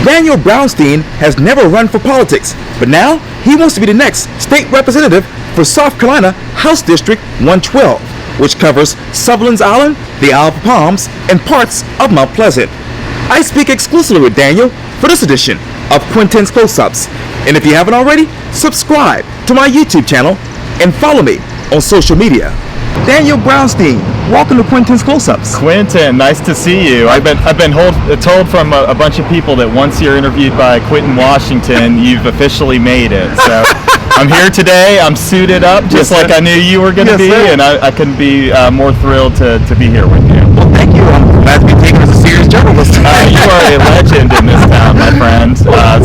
Daniel Brownstein has never run for politics, but now he wants to be the next state representative for South Carolina House District 112, which covers Sullivan's Island, the Isle of Palms, and parts of Mount Pleasant. I speak exclusively with Daniel for this edition of Quintin's Close-Ups. And if you haven't already, subscribe to my YouTube channel and follow me on social media. Daniel Brownstein, welcome to Quintin's Close-Ups. Quintin, nice to see you. I've been told from a bunch of people that once you're interviewed by Quintin Washington, you've officially made it. So I'm here today. I'm suited up just like I knew you were going to be, sir. And I couldn't be more thrilled to be here with you. Well, thank you. I'm glad to be taken as a serious journalist. You are a legend in this town, my friend.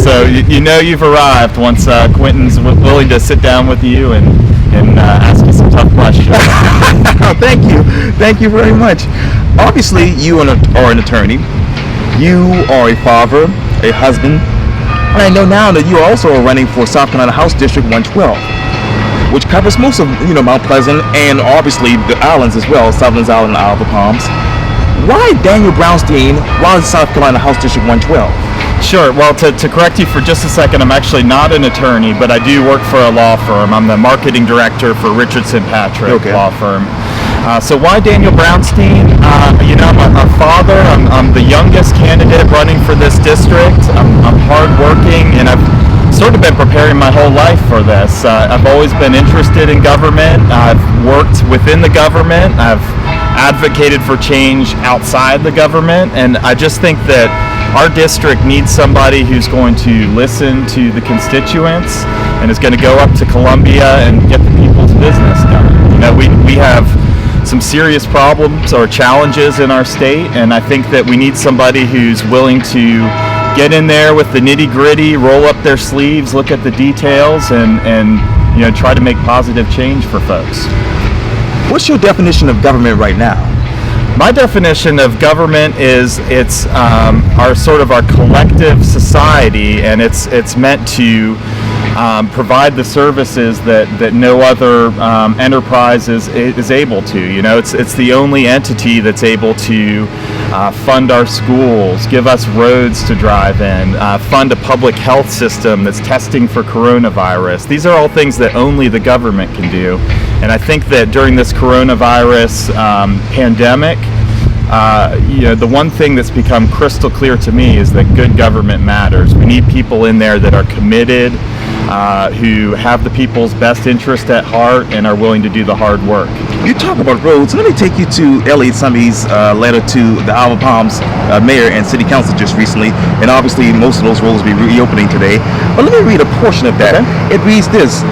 So you know you've arrived once Quintin's willing to sit down with you and ask you some tough questions. Thank you very much. Obviously, you are an attorney. You are a father, a husband, and I know now that you are also running for South Carolina House District 112, which covers most of Mount Pleasant and obviously the islands as well, Sullivan's Island and the Isle of Palms. Why Daniel Brownstein? Why South Carolina House District 112? Sure. Well, to correct you for just a second, I'm actually not an attorney, but I do work for a law firm. I'm the marketing director for Richardson Patrick Law Firm. So why Daniel Brownstein? I'm a father. I'm the youngest candidate running for this district. I'm hardworking, and I've sort of been preparing my whole life for this. I've always been interested in government. I've worked within the government. I've advocated for change outside the government, and I just think that our district needs somebody who's going to listen to the constituents and is going to go up to Columbia and get the people's business done. We have some serious problems or challenges in our state, and I think that we need somebody who's willing to get in there with the nitty-gritty, roll up their sleeves, look at the details, and try to make positive change for folks. What's your definition of government right now? My definition of government is it's our collective society, and it's meant to provide the services that no other enterprise is able to. It's the only entity that's able to fund our schools, give us roads to drive in, fund a public health system that's testing for coronavirus. These are all things that only the government can do. And I think that during this coronavirus pandemic, the one thing that's become crystal clear to me is that good government matters. We need people in there that are committed, who have the people's best interest at heart and are willing to do the hard work. You talk about roads. Let me take you to Elliot Summey's letter to the Isle of Palms mayor and city council just recently, and obviously most of those roads will be reopening today. But let me read a portion of that. Okay. It reads this: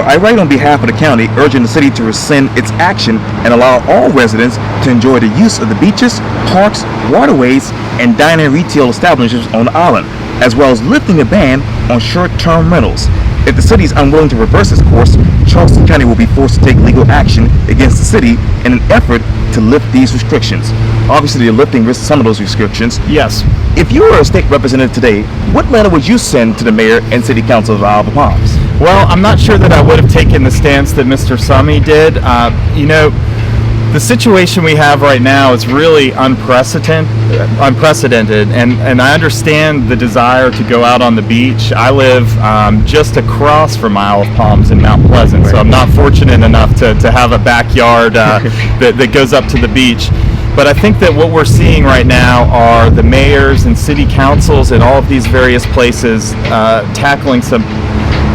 I write on behalf of the county, urging the city to rescind its action and allow all residents to enjoy the use of the beaches, parks, waterways, and dining and retail establishments on the island, as well as lifting a ban on short-term rentals. If the city is unwilling to reverse its course, Charleston County will be forced to take legal action against the city in an effort to lift these restrictions. Obviously, they're lifting some of those restrictions. Yes. If you were a state representative today, what letter would you send to the mayor and city council of the Isle of Palms? Well, I'm not sure that I would have taken the stance that Mr. Summey did. The situation we have right now is really unprecedented, and I understand the desire to go out on the beach. I live just across from Isle of Palms in Mount Pleasant, so I'm not fortunate enough to have a backyard that goes up to the beach. But I think that what we're seeing right now are the mayors and city councils in all of these various places tackling some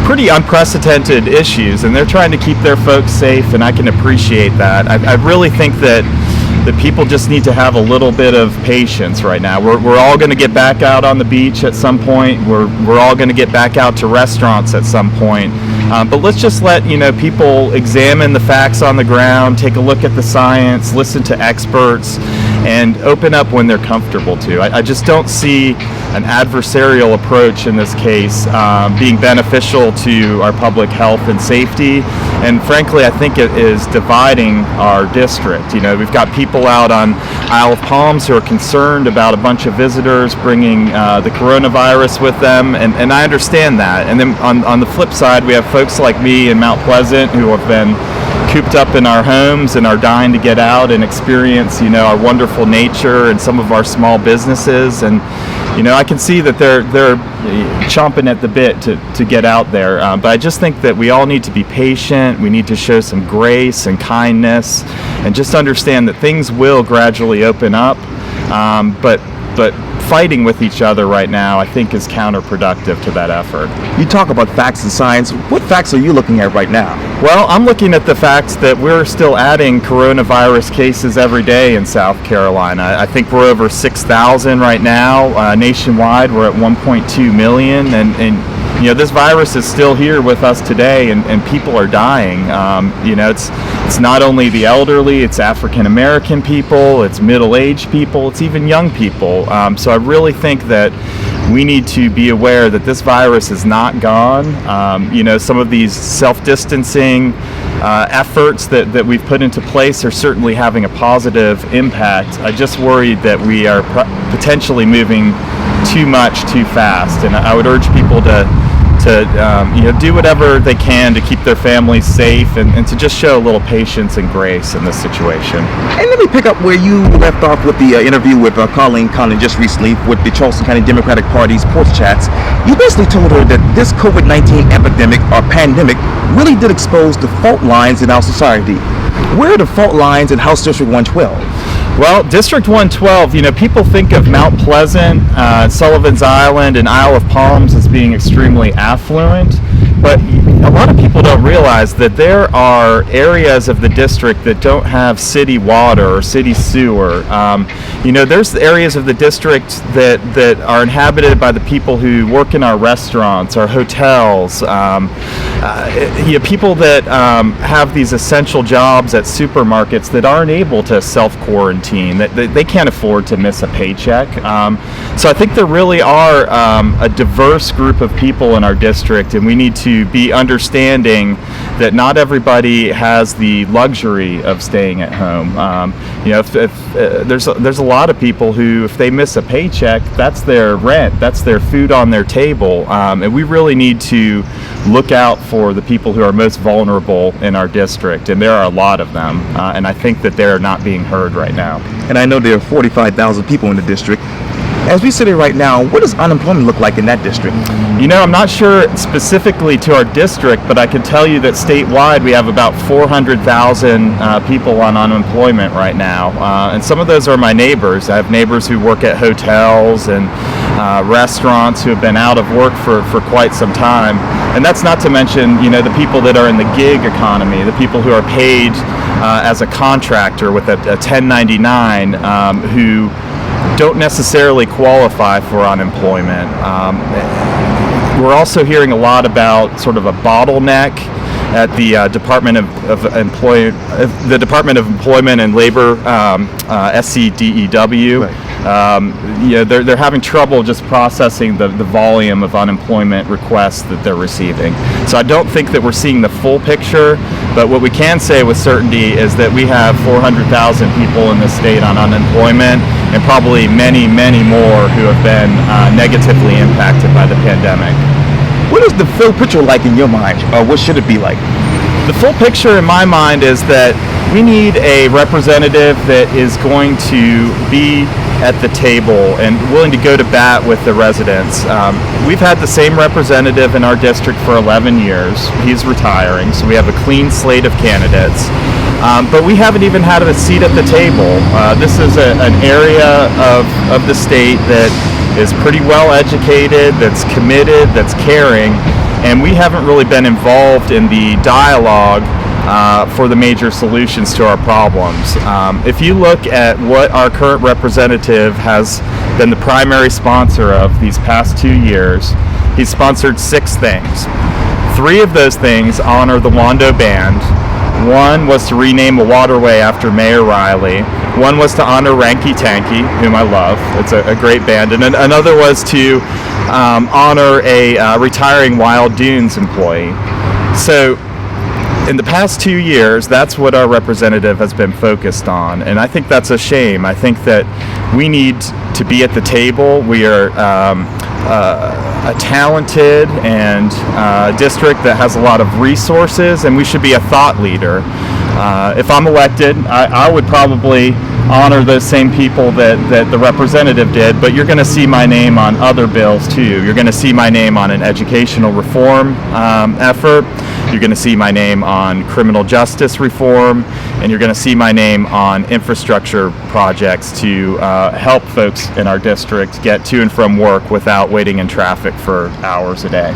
pretty unprecedented issues, and they're trying to keep their folks safe, and I can appreciate that. I really think that people just need to have a little bit of patience right now. We're all going to get back out on the beach at some point. We're all going to get back out to restaurants at some point. But let's just let people examine the facts on the ground, take a look at the science, listen to experts, and open up when they're comfortable to. I just don't see an adversarial approach in this case being beneficial to our public health and safety. And frankly, I think it is dividing our district. We've got people out on Isle of Palms who are concerned about a bunch of visitors bringing the coronavirus with them, and I understand that. And then on the flip side, we have folks like me in Mount Pleasant who have been cooped up in our homes and are dying to get out and experience, our wonderful nature and some of our small businesses. And, I can see that they're chomping at the bit to get out there. But I just think that we all need to be patient. We need to show some grace and kindness and just understand that things will gradually open up. But fighting with each other right now, I think, is counterproductive to that effort. You talk about facts and science. What facts are you looking at right now? Well, I'm looking at the facts that we're still adding coronavirus cases every day in South Carolina. I think we're over 6,000 right now. Nationwide, we're at 1.2 million. And this virus is still here with us today, and people are dying. It's not only the elderly, it's African American people, it's middle-aged people, it's even young people. So I really think that we need to be aware that this virus is not gone. Some of these self-distancing efforts that we've put into place are certainly having a positive impact. I just worried that we are potentially moving too much too fast, and I would urge people to do whatever they can to keep their families safe and to just show a little patience and grace in this situation. And let me pick up where you left off with the interview with Colleen Condon just recently with the Charleston County Democratic Party's Porch Chats. You basically told her that this COVID-19 epidemic or pandemic really did expose the fault lines in our society. Where are the fault lines in House District 112? Well, District 112, people think of Mount Pleasant, Sullivan's Island, and Isle of Palms as being extremely affluent, but a lot of people don't realize that there are areas of the district that don't have city water or city sewer. There's areas of the district that are inhabited by the people who work in our restaurants, our hotels, people that have these essential jobs at supermarkets that aren't able to self-quarantine, that they can't afford to miss a paycheck. So I think there really are a diverse group of people in our district, and we need to be understanding that not everybody has the luxury of staying at home. There's a lot of people who, if they miss a paycheck, that's their rent, that's their food on their table, and we really need to look out for the people who are most vulnerable in our district, and there are a lot of them, and I think that they're not being heard right now. And I know there are 45,000 people in the district. As we sit here right now, what does unemployment look like in that district? I'm not sure specifically to our district, but I can tell you that statewide we have about 400,000 people on unemployment right now. And some of those are my neighbors. I have neighbors who work at hotels and restaurants who have been out of work for quite some time. And that's not to mention, the people that are in the gig economy, the people who are paid as a contractor with a 1099 who don't necessarily qualify for unemployment. We're also hearing a lot about sort of a bottleneck at the Department of Employment and Labor, SCDEW. Right. They're having trouble just processing the volume of unemployment requests that they're receiving. So I don't think that we're seeing the full picture, but what we can say with certainty is that we have 400,000 people in the state on unemployment, and probably many, many more who have been negatively impacted by the pandemic. What is the full picture like in your mind, or what should it be like? The full picture in my mind is that we need a representative that is going to be at the table and willing to go to bat with the residents. We've had the same representative in our district for 11 years. He's retiring, so we have a clean slate of candidates. But we haven't even had a seat at the table. This is an area of the state that is pretty well educated, that's committed, that's caring, and we haven't really been involved in the dialogue for the major solutions to our problems. If you look at what our current representative has been the primary sponsor of these past 2 years, he's sponsored 6 things. 3 of those things honor the Wando Band. 1 was to rename a waterway after Mayor Riley. 1 was to honor Ranky Tanky, whom I love. It's a great band. And another was to honor a retiring Wild Dunes employee. So in the past 2 years, that's what our representative has been focused on. And I think that's a shame. I think that we need to be at the table. We are a talented and district that has a lot of resources, and we should be a thought leader. If I'm elected, I would probably honor those same people that the representative did, but you're going to see my name on other bills too. You're going to see my name on an educational reform effort. You're going to see my name on criminal justice reform, and you're going to see my name on infrastructure projects to help folks in our district get to and from work without waiting in traffic for hours a day.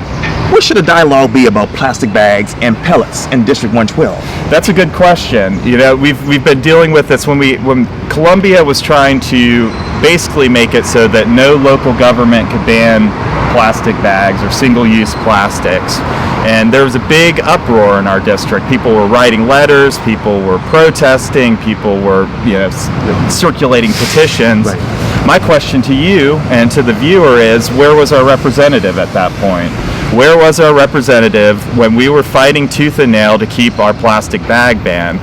What should a dialogue be about plastic bags and pellets in District 112? That's a good question. You know, we've been dealing with this when Columbia was trying to basically make it so that no local government could ban plastic bags or single-use plastics. And there was a big uproar in our district. People were writing letters, people were protesting, people were, circulating petitions. Right. My question to you and to the viewer is, where was our representative at that point? Where was our representative when we were fighting tooth and nail to keep our plastic bag ban?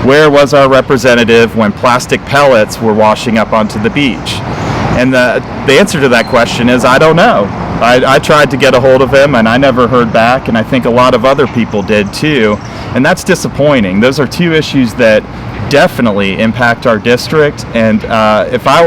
Where was our representative when plastic pellets were washing up onto the beach? And the answer to that question is, I don't know. I tried to get a hold of him and I never heard back, and I think a lot of other people did too, and that's disappointing. Those are two issues that definitely impact our district, and if I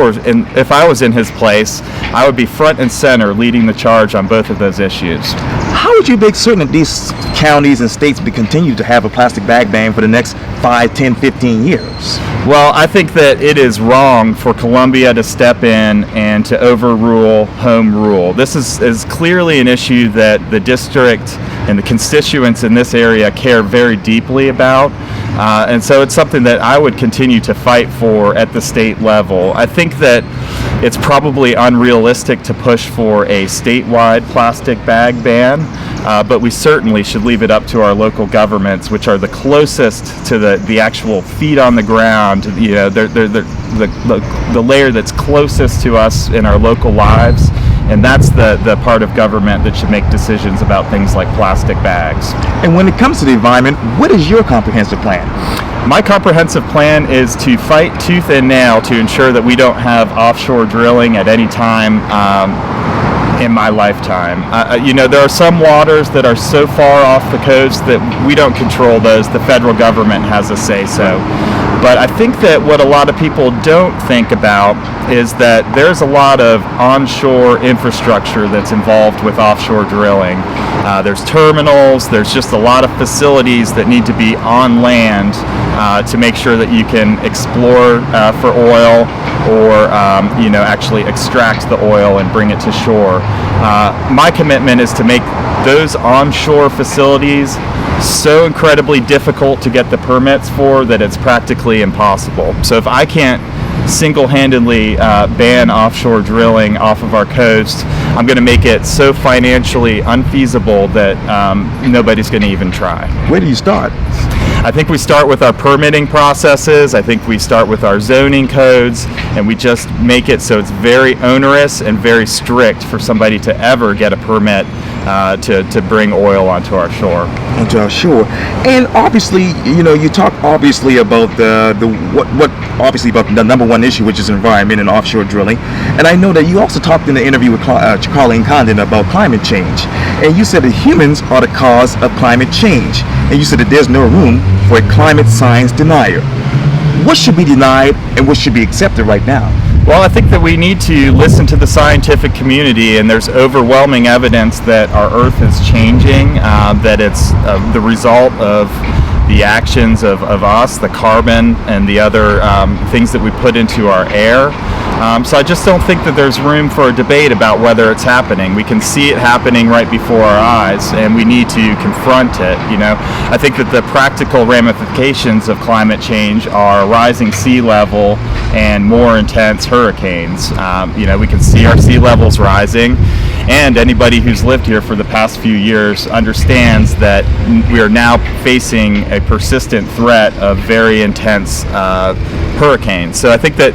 was in his place, I would be front and center leading the charge on both of those issues. How would you make certain that these counties and states be continue to have a plastic bag ban for the next 5, 10, 15 years? Well, I think that it is wrong for Columbia to step in and to overrule home rule. This is clearly an issue that the district and the constituents in this area care very deeply about. And so it's something that I would continue to fight for at the state level. I think that it's probably unrealistic to push for a statewide plastic bag ban, but we certainly should leave it up to our local governments, which are the closest to the actual feet on the ground. They're the layer that's closest to us in our local lives. And that's the part of government that should make decisions about things like plastic bags. And when it comes to the environment, what is your comprehensive plan? My comprehensive plan is to fight tooth and nail to ensure that we don't have offshore drilling at any time in my lifetime. There are some waters that are so far off the coast that we don't control those. The federal government has a say-so. But I think that what a lot of people don't think about is that there's a lot of onshore infrastructure that's involved with offshore drilling. There's terminals, there's just a lot of facilities that need to be on land to make sure that you can explore for oil or actually extract the oil and bring it to shore. My commitment is to make those onshore facilities so incredibly difficult to get the permits for that it's practically impossible. So if I can't single-handedly ban offshore drilling off of our coast, I'm going to make it so financially unfeasible that nobody's going to even try. Where do you start? I think we start with our permitting processes. I think we start with our zoning codes, and we just make it so it's very onerous and very strict for somebody to ever get a permit to bring oil onto our shore. Onto our shore. And obviously, you talk obviously about obviously about the number one issue, which is environment and offshore drilling. And I know that you also talked in the interview with Colleen Condon about climate change. And you said that humans are the cause of climate change. And you said that there's no room for a climate science denier. What should be denied and what should be accepted right now? Well, I think that we need to listen to the scientific community, and there's overwhelming evidence that our Earth is changing, that it's the result of the actions of us, the carbon, and the other things that we put into our air. So I just don't think that there's room for a debate about whether it's happening. We can see it happening right before our eyes, and we need to confront it. I think that the practical ramifications of climate change are rising sea level and more intense hurricanes. We can see our sea levels rising, and anybody who's lived here for the past few years understands that we are now facing a persistent threat of very intense hurricanes. So I think that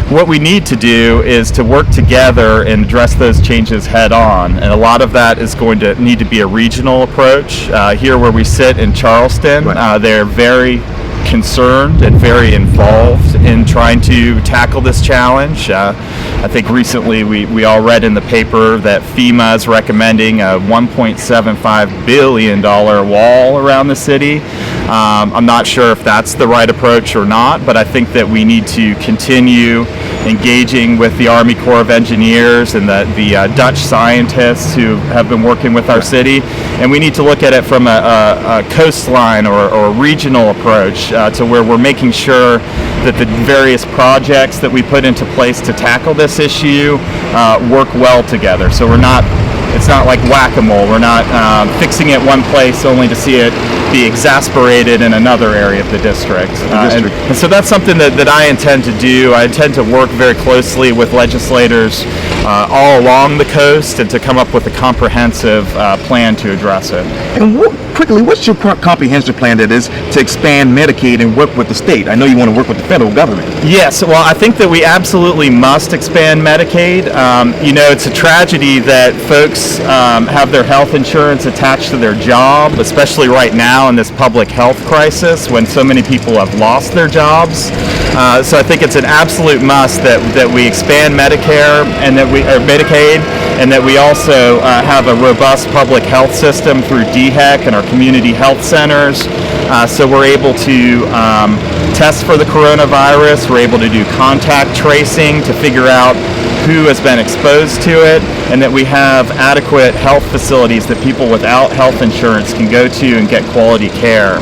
what we need to do is to work together and address those changes head on, and a lot of that is going to need to be a regional approach. Here where we sit in Charleston, right. They're very concerned and very involved in trying to tackle this challenge. I think recently we all read in the paper that FEMA is recommending a $1.75 billion wall around the city. I'm not sure if that's the right approach or not, but I think that we need to continue engaging with the Army Corps of Engineers and the Dutch scientists who have been working with our city, and we need to look at it from a coastline or regional approach to where we're making sure that the various projects that we put into place to tackle this issue work well together. So it's not like whack-a-mole. We're not fixing it one place only to see it be exasperated in another area of the district. And so that's something that I intend to do. I intend to work very closely with legislators all along the coast and to come up with a comprehensive plan to address it. And quickly, what's your comprehensive plan that is to expand Medicaid and work with the state? I know you want to work with the federal government. Yes, well, I think that we absolutely must expand Medicaid. It's a tragedy that folks have their health insurance attached to their job, especially right now in this public health crisis when so many people have lost their jobs. So I think it's an absolute must that we expand Medicare and Medicaid, and that we also have a robust public health system through DHEC and our community health centers. So we're able to test for the coronavirus. We're able to do contact tracing to figure out who has been exposed to it, and that we have adequate health facilities that people without health insurance can go to and get quality care.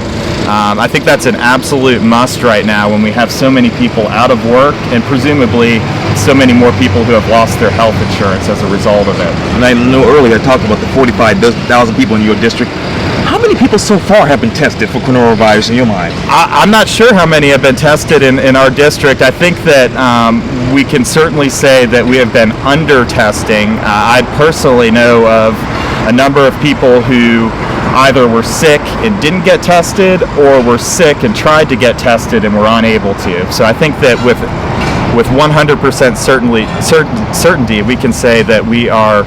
I think that's an absolute must right now when we have so many people out of work and presumably so many more people who have lost their health insurance as a result of it. And I know earlier I talked about the 45,000 people in your district. How many people so far have been tested for coronavirus in your mind? I'm not sure how many have been tested in our district. I think that we can certainly say that we have been under testing. I personally know of a number of people who either were sick and didn't get tested, or were sick and tried to get tested and were unable to. So I think that with 100% certainty, we can say that we are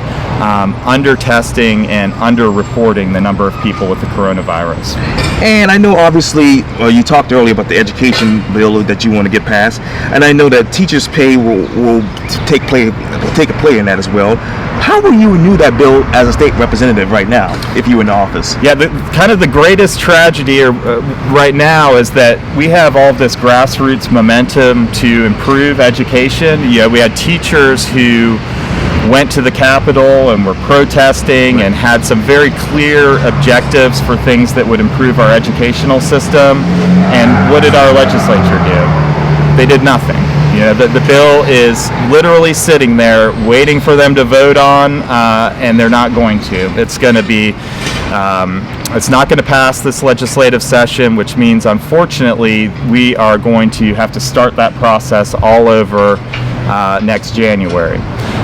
under testing and under reporting the number of people with the coronavirus. And I know obviously you talked earlier about the education bill that you want to get passed, and I know that teachers' pay will take a play in that as well. How will you renew that bill as a state representative right now if you were in office? Yeah, the greatest tragedy right now is that we have all this grassroots momentum to improve education. We had teachers who went to the Capitol and were protesting and had some very clear objectives for things that would improve our educational system. And what did our legislature do? They did nothing. The bill is literally sitting there waiting for them to vote on, and they're not going to. It's going to be, it's not going to pass this legislative session, which means, unfortunately, we are going to have to start that process all over next January.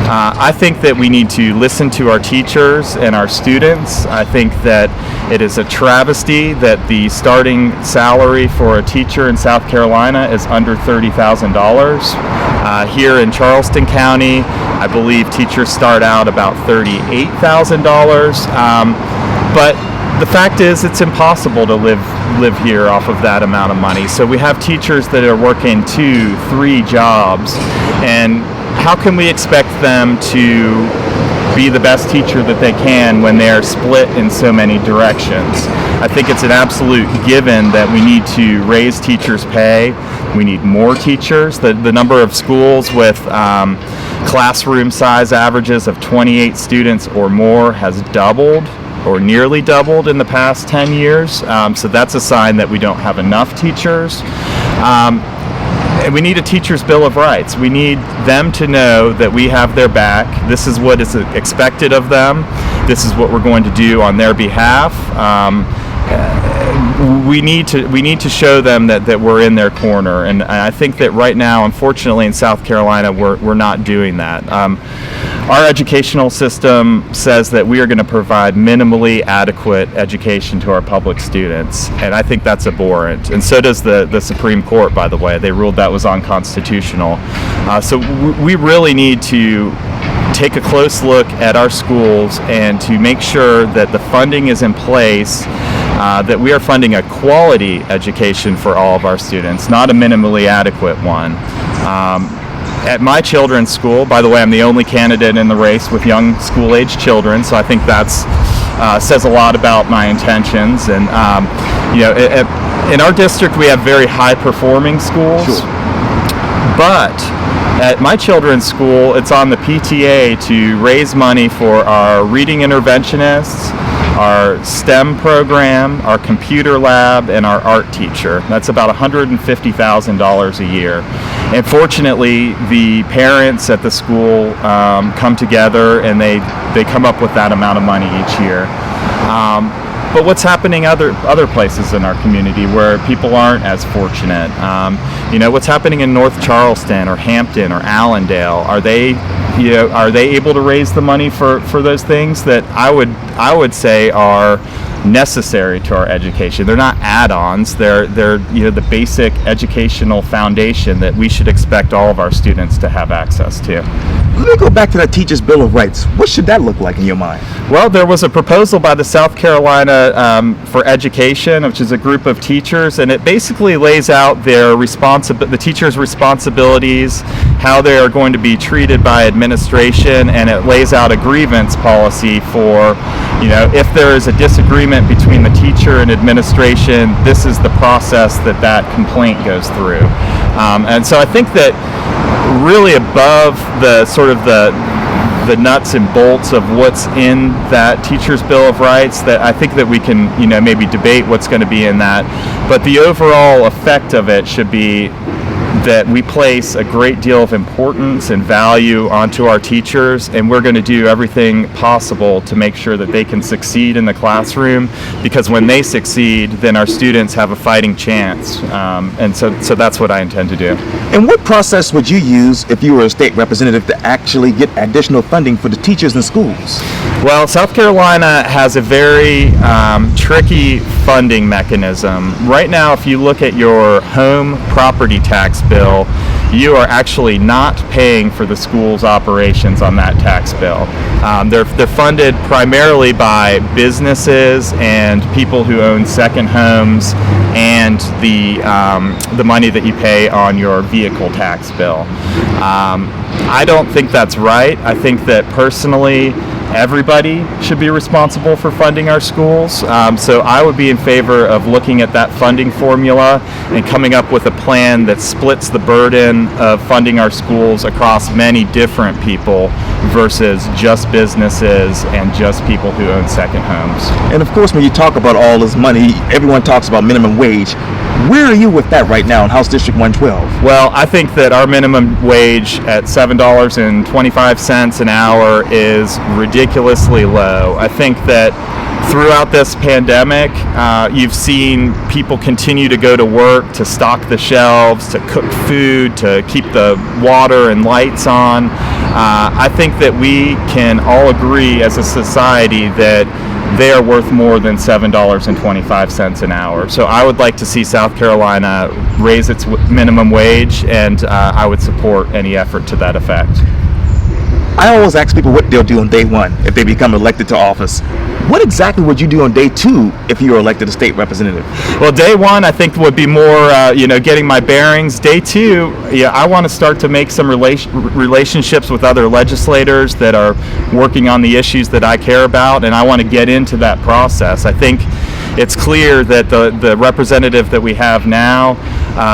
I think that we need to listen to our teachers and our students. I think that it is a travesty that the starting salary for a teacher in South Carolina is under $30,000. Here in Charleston County, I believe teachers start out about $38,000. But the fact is, it's impossible to live here off of that amount of money. So we have teachers that are working 2-3 jobs, and how can we expect them to be the best teacher that they can when they are split in so many directions? I think it's an absolute given that we need to raise teachers' pay. We need more teachers. The number of schools with classroom size averages of 28 students or more has doubled, or nearly doubled, in the past 10 years. So that's a sign that we don't have enough teachers. And we need a teacher's bill of rights. We need them to know that we have their back. This is what is expected of them. This is what we're going to do on their behalf. We need to show them that we're in their corner, and I think that right now, unfortunately, in South Carolina, we're not doing that. Our educational system says that we are going to provide minimally adequate education to our public students, and I think that's abhorrent. And so does the Supreme Court, by the way. They ruled that was unconstitutional. So we really need to take a close look at our schools and to make sure that the funding is in place, that we are funding a quality education for all of our students, not a minimally adequate one. At my children's school, by the way, I'm the only candidate in the race with young school-age children, so I think that's says a lot about my intentions. And In our district we have very high performing schools. Sure. But at my children's school, it's on the PTA to raise money for our reading interventionists, our STEM program, our computer lab, and our art teacher. That's about $150,000 a year. And fortunately, the parents at the school come together and they come up with that amount of money each year. But what's happening other places in our community where people aren't as fortunate? What's happening in North Charleston or Hampton or Allendale? Are they able to raise the money for those things that I would say are necessary to our education? They're not add-ons. They're the basic educational foundation that we should expect all of our students to have access to. Let me go back to that Teachers' Bill of Rights. What should that look like in your mind? Well, there was a proposal by the South Carolina for Education, which is a group of teachers, and it basically lays out the teachers' responsibilities, how they are going to be treated by administration, and it lays out a grievance policy for, if there is a disagreement between the teacher and administration, this is the process that complaint goes through. And so I think that really above the sort of the nuts and bolts of what's in that Teachers' Bill of Rights, that I think that we can maybe debate what's going to be in that, but the overall effect of it should be that we place a great deal of importance and value onto our teachers, and we're going to do everything possible to make sure that they can succeed in the classroom, because when they succeed, then our students have a fighting chance. And so that's what I intend to do. And what process would you use if you were a state representative to actually get additional funding for the teachers in schools? Well, South Carolina has a very tricky funding mechanism. Right now, if you look at your home property tax bill, you are actually not paying for the school's operations on that tax bill. They're funded primarily by businesses and people who own second homes, and the money that you pay on your vehicle tax bill. I don't think that's right. I think that personally, everybody should be responsible for funding our schools. So I would be in favor of looking at that funding formula and coming up with a plan that splits the burden of funding our schools across many different people versus just businesses and just people who own second homes. And of course, when you talk about all this money, everyone talks about minimum wage. Where are you with that right now in House District 112? Well, I think that our minimum wage at $7.25 an hour is ridiculously low. I think that throughout this pandemic, you've seen people continue to go to work, to stock the shelves, to cook food, to keep the water and lights on. I think that we can all agree as a society that they are worth more than $7.25 an hour. So I would like to see South Carolina raise its minimum wage, and I would support any effort to that effect. I always ask people what they'll do on day one if they become elected to office. What exactly would you do on day two if you were elected a state representative? Well, day one I think would be more, getting my bearings. Day two, I want to start to make some relationships with other legislators that are working on the issues that I care about, and I want to get into that process. I think it's clear that the representative that we have now,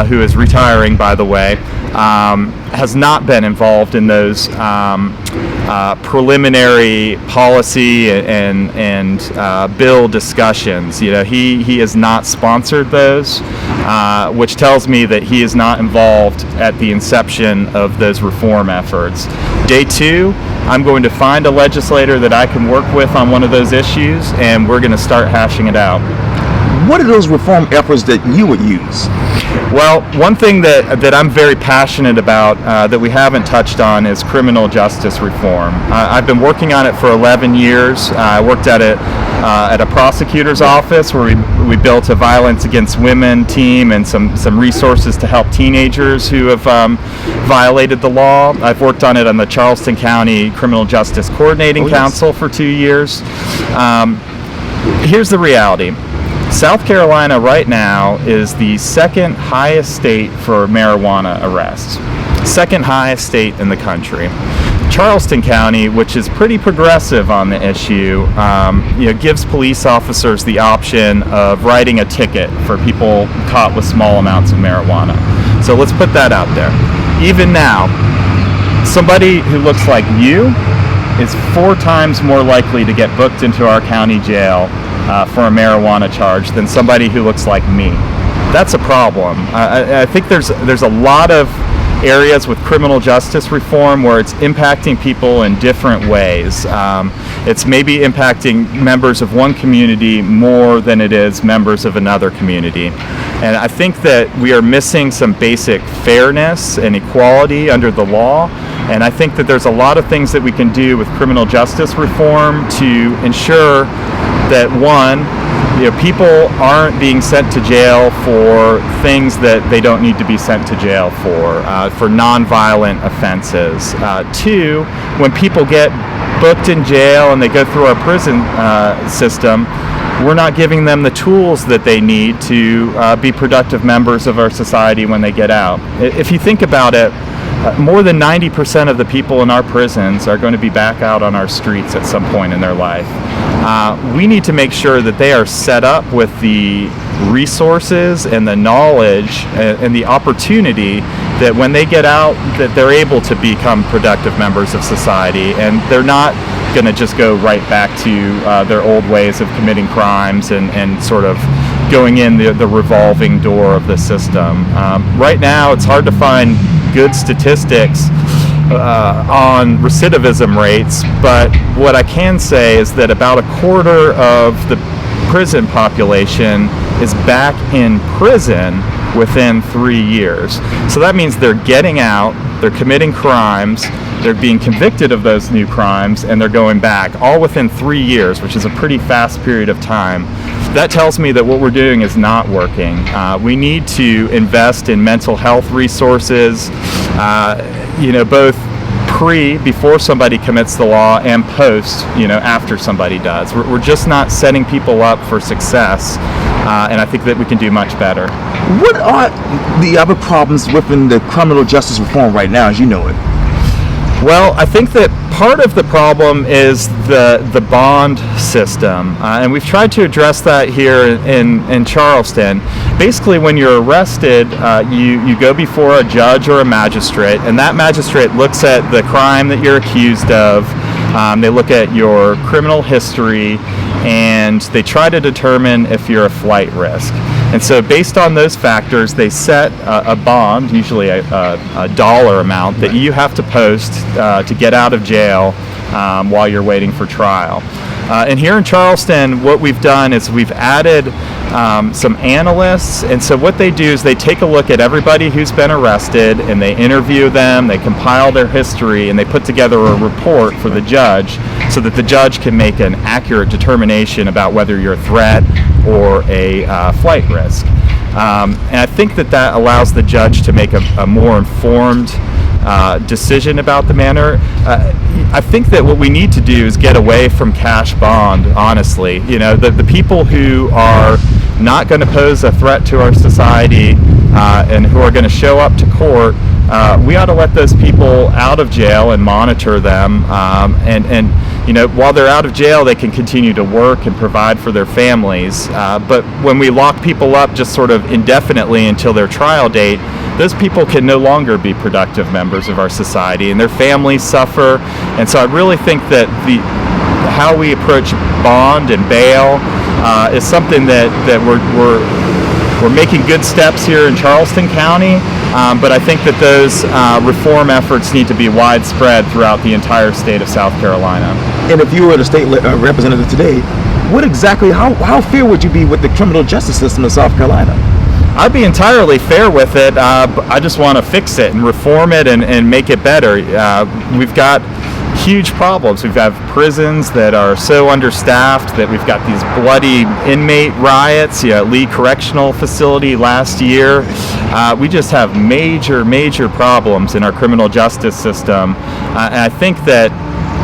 who is retiring, by the way, has not been involved in those preliminary policy and bill discussions. He has not sponsored those, which tells me that he is not involved at the inception of those reform efforts. Day two, I'm going to find a legislator that I can work with on one of those issues, and we're going to start hashing it out. What are those reform efforts that you would use? Well, one thing that I'm very passionate about that we haven't touched on is criminal justice reform. I've been working on it for 11 years. I worked at it at a prosecutor's office where we built a violence against women team and some resources to help teenagers who have violated the law. I've worked on it on the Charleston County Criminal Justice Coordinating Council for 2 years. Here's the reality. South Carolina right now is the second highest state for marijuana arrests. Second highest state in the country. Charleston County, which is pretty progressive on the issue, gives police officers the option of writing a ticket for people caught with small amounts of marijuana. So let's put that out there. Even now, somebody who looks like you is 4 times more likely to get booked into our county jail for a marijuana charge than somebody who looks like me. That's a problem. I think there's a lot of areas with criminal justice reform where it's impacting people in different ways. It's maybe impacting members of one community more than it is members of another community. And I think that we are missing some basic fairness and equality under the law. And I think that there's a lot of things that we can do with criminal justice reform to ensure that, one, people aren't being sent to jail for things that they don't need to be sent to jail for nonviolent offenses. 2, when people get booked in jail and they go through our prison system, we're not giving them the tools that they need to be productive members of our society when they get out. If you think about it, more than 90% of the people in our prisons are going to be back out on our streets at some point in their life. We need to make sure that they are set up with the resources and the knowledge and the opportunity that when they get out, that they're able to become productive members of society, and they're not going to just go right back to their old ways of committing crimes and sort of going in the revolving door of the system. Right now, it's hard to find good statistics on recidivism rates, but what I can say is that about a quarter of the prison population is back in prison within 3 years. So that means they're getting out, they're committing crimes, they're being convicted of those new crimes, and they're going back, all within 3 years, which is a pretty fast period of time. That tells me that what we're doing is not working. We need to invest in mental health resources, both before somebody commits the law, and post, after somebody does. We're just not setting people up for success, and I think that we can do much better. What are the other problems within the criminal justice reform right now, as you know it? Well, I think that part of the problem is the bond system, and we've tried to address that here in Charleston. Basically, when you're arrested, you go before a judge or a magistrate, and that magistrate looks at the crime that you're accused of. They look at your criminal history, and they try to determine if you're a flight risk. And so based on those factors, they set a bond, usually a dollar amount, that you have to post to get out of jail while you're waiting for trial. And here in Charleston, what we've done is we've added some analysts. And so what they do is they take a look at everybody who's been arrested, and they interview them, they compile their history, and they put together a report for the judge so that the judge can make an accurate determination about whether you're a threat or a flight risk. And I think that allows the judge to make a more informed decision about the matter. I think that what we need to do is get away from cash bond, honestly. The people who are not going to pose a threat to our society and who are going to show up to court, we ought to let those people out of jail and monitor them. And while they're out of jail, they can continue to work and provide for their families. But when we lock people up just sort of indefinitely until their trial date, those people can no longer be productive members of our society, and their families suffer. And so I really think that how we approach bond and bail is something that we're making good steps here in Charleston County, but I think that those reform efforts need to be widespread throughout the entire state of South Carolina. And if you were the state representative today, how fair would you be with the criminal justice system in South Carolina? I'd be entirely fair with it. I just want to fix it and reform it and make it better. We've got huge problems. We have prisons that are so understaffed that we've got these bloody inmate riots. At Lee Correctional Facility last year. We just have major problems in our criminal justice system. And I think that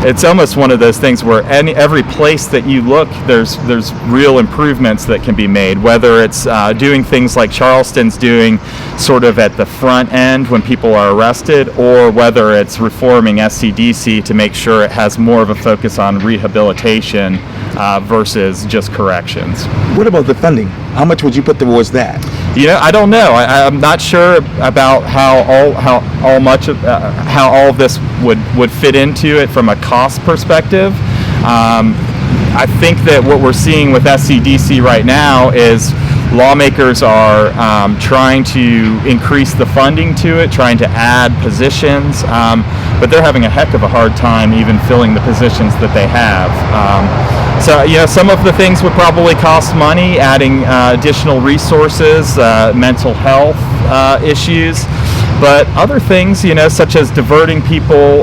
it's almost one of those things where every place that you look, there's real improvements that can be made, whether it's doing things like Charleston's doing sort of at the front end when people are arrested, or whether it's reforming SCDC to make sure it has more of a focus on rehabilitation versus just corrections. What about the funding? How much would you put towards that? I don't know. I'm not sure about how all of this would fit into it from a cost perspective. I think that what we're seeing with SCDC right now is lawmakers are trying to increase the funding to it, trying to add positions, but they're having a heck of a hard time even filling the positions that they have. So some of the things would probably cost money, adding additional resources, mental health issues, but other things, such as diverting people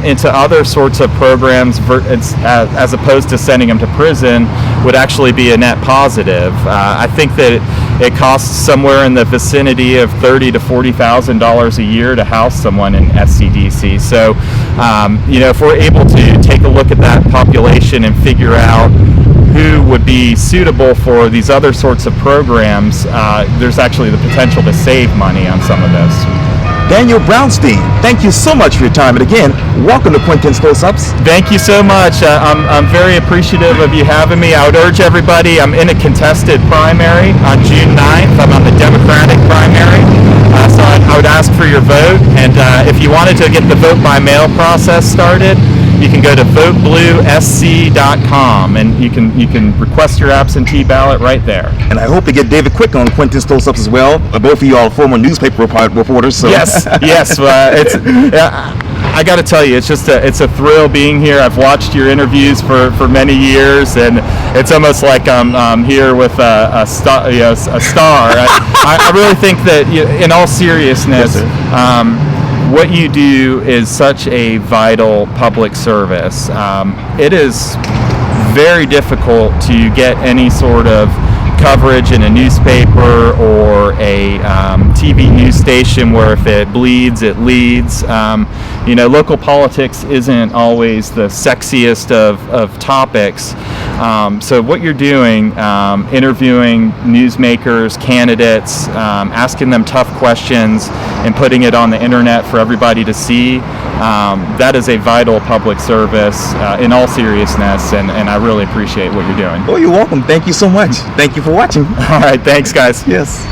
into other sorts of programs as opposed to sending them to prison would actually be a net positive. I think that it costs somewhere in the vicinity of $30,000 to $40,000 a year to house someone in SCDC. So, if we're able to take a look at that population and figure out who would be suitable for these other sorts of programs, there's actually the potential to save money on some of this. Daniel Brownstein, thank you so much for your time. And again, welcome to Quintin's Close-Ups. Thank you so much. I'm very appreciative of you having me. I would urge everybody, I'm in a contested primary on June 9th. I'm on the Democratic primary. So I would ask for your vote. And if you wanted to get the vote by mail process started, you can go to votebluesc.com and you can request your absentee ballot right there. And I hope to get David Quick on Quintin's Close-Ups as well. Both of you are former newspaper reporters. So. Yes. I got to tell you, it's a thrill being here. I've watched your interviews for many years, and it's almost like I'm here with a star. I really think that, in all seriousness, what you do is such a vital public service. It is very difficult to get any sort of coverage in a newspaper or a TV news station where if it bleeds, it leads. Local politics isn't always the sexiest of topics. So what you're doing, interviewing newsmakers, candidates, asking them tough questions and putting it on the internet for everybody to see, that is a vital public service in all seriousness, and I really appreciate what you're doing. Oh, you're welcome. Thank you so much. Thank you for watching. All right, thanks, guys. Yes.